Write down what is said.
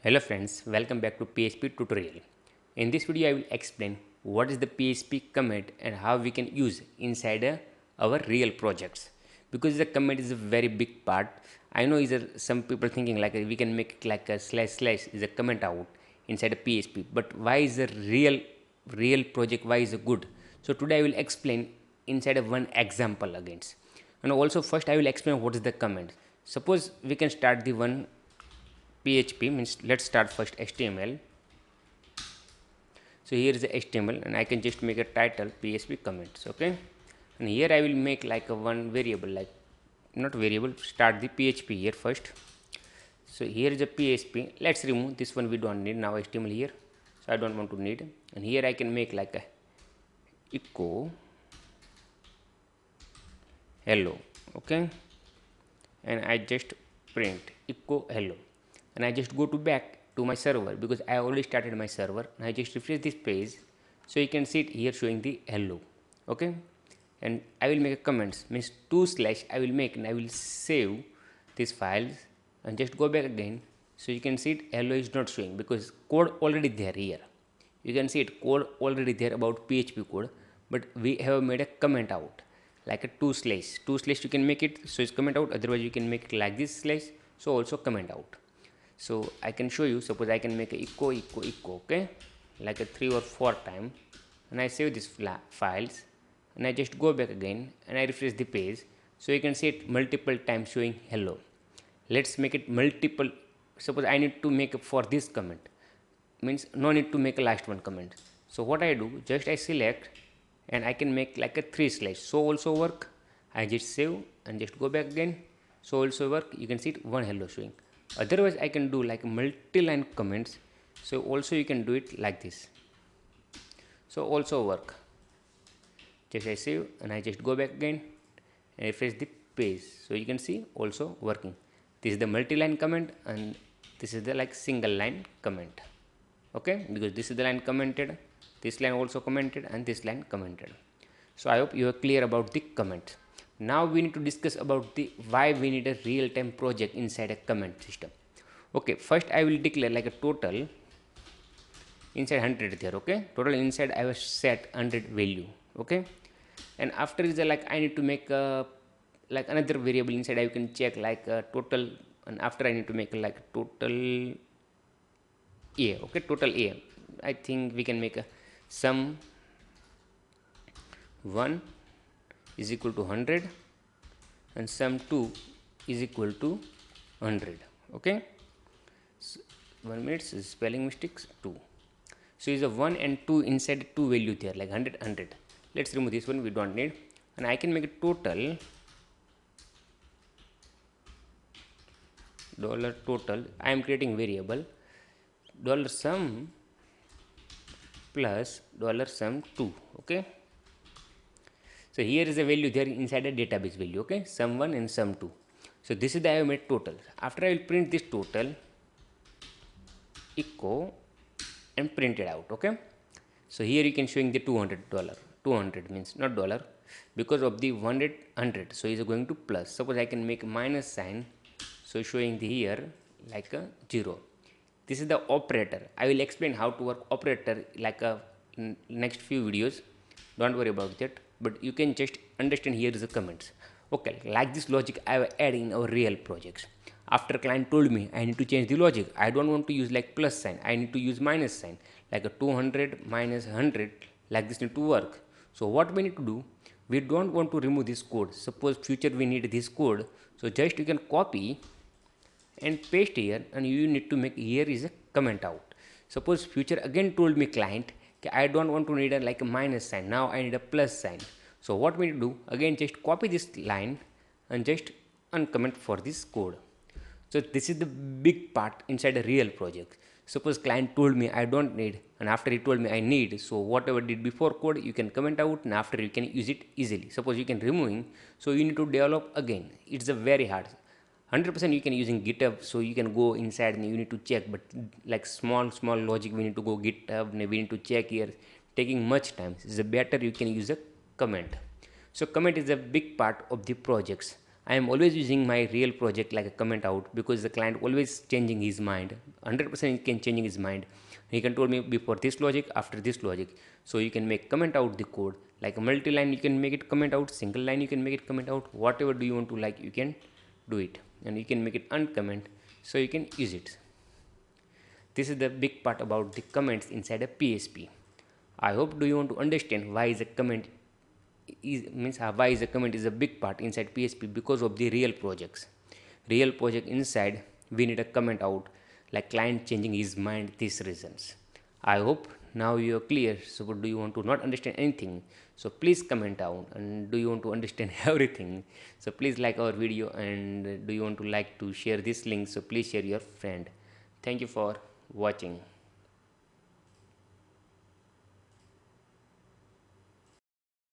Hello friends, welcome back to PHP tutorial. In this video I will explain what is the PHP commit and how we can use inside our real projects. Because the commit is a very big part. I know is some people thinking like we can make it like a slash slash is a comment out inside a PHP, but why is a real project, why is it good? So today I will explain inside of one example against. And also first I will explain what is the command. Suppose we can start the one PHP means let's start first HTML. So here is the HTML and I can just make a title PHP comments. Okay, and here I will make like a one variable, like not variable, start the PHP here first. So here is a PHP. Let's remove this one, we don't need now HTML here, so I don't want to need. And here I can make like a echo hello. Okay, and I just print echo hello, and I just go to back to my server because I already started my server, and I just refresh this page, so you can see it here showing the hello. Okay, and I will make a comments means 2/ I will make, and I will save these files and just go back again, so you can see it hello is not showing because code already there here. You can see it code already there about PHP code, but we have made a comment out like a 2/ you can make it, so it's comment out. Otherwise you can make it like this slash, so also comment out. So I can show you. Suppose I can make a echo echo echo, okay, like a 3 or 4 time, and I save these files, and I just go back again and I refresh the page, so you can see it multiple times showing hello. Let's make it multiple. Suppose I need to make for this comment, means no need to make a last one comment. So what I do, just I select and I can make like a 3/, so also work. I just save and just go back again, so also work. You can see it one hello showing. Otherwise I can do like multi-line comments, so also you can do it like this, so also work. Just I save and I just go back again and refresh the page, so you can see also working. This is the multi-line comment and this is the like single line comment. Okay, because this is the line commented, this line also commented, and this line commented. So I hope you are clear about the comment. Now we need to discuss about the why we need a real-time project inside a comment system. Okay, first I will declare like a total inside 100 there. Okay, total inside I will set 100 value. Okay, and after is like I need to make a like another variable inside. I can check like a total, and after I need to make like total a. Okay, total a. I think we can make a sum 1 is equal to 100 and sum 2 is equal to 100. Okay, so 1 minute spelling mistakes 2. So is a 1 and 2 inside 2 value there like 100. Let's remove this one, we don't need. And I can make a total dollar total. I am creating variable dollar sum plus dollar sum 2. Okay, so here is a value there inside a database value. Okay, sum 1 and sum 2. So this is the I have made total. After I will print this total echo and print it out. Okay, so here you can showing the $200. 200 means not dollar, because of the 100, so is going to plus. Suppose I can make minus sign, so showing the here like a 0. This is the operator. I will explain how to work operator like a next few videos. Don't worry about that, but you can just understand here is the comments. Okay, like this logic I have added in our real projects. After client told me I need to change the logic, I don't want to use like plus sign, I need to use minus sign, like a 200 minus 100, like this need to work. So what we need to do, we don't want to remove this code. Suppose future we need this code, so just you can copy and paste here, and you need to make here is a comment out. Suppose future again told me client, I don't want to need a like a minus sign, now I need a plus sign. So what we do, again just copy this line and just uncomment for this code. So this is the big part inside a real project. Suppose client told me I don't need, and after he told me I need, so whatever did before code you can comment out, and after you can use it easily. Suppose you can removing, so you need to develop again, it's a very hard. 100% you can using GitHub, so you can go inside and you need to check, but like small logic we need to go GitHub and we need to check here, taking much time. It's better you can use a comment. So comment is a big part of the projects. I am always using my real project like a comment out, because the client always changing his mind. 100% he can changing his mind. He can told me before this logic, after this logic. So you can make comment out the code like a multi-line. You can make it comment out, single line you can make it comment out. Whatever do you want to, like, you can do it, and you can make it uncomment, so you can use it. This is the big part about the comments inside a PHP. I hope do you want to understand why is a comment why is a comment is a big part inside PHP, because of the real projects. Real project inside we need a comment out like client changing his mind, these reasons. I hope now you are clear. So do you want to not understand anything, so please comment down, and do you want to understand everything, so please like our video, and do you want to like to share this link, so please share your friend. Thank you for watching.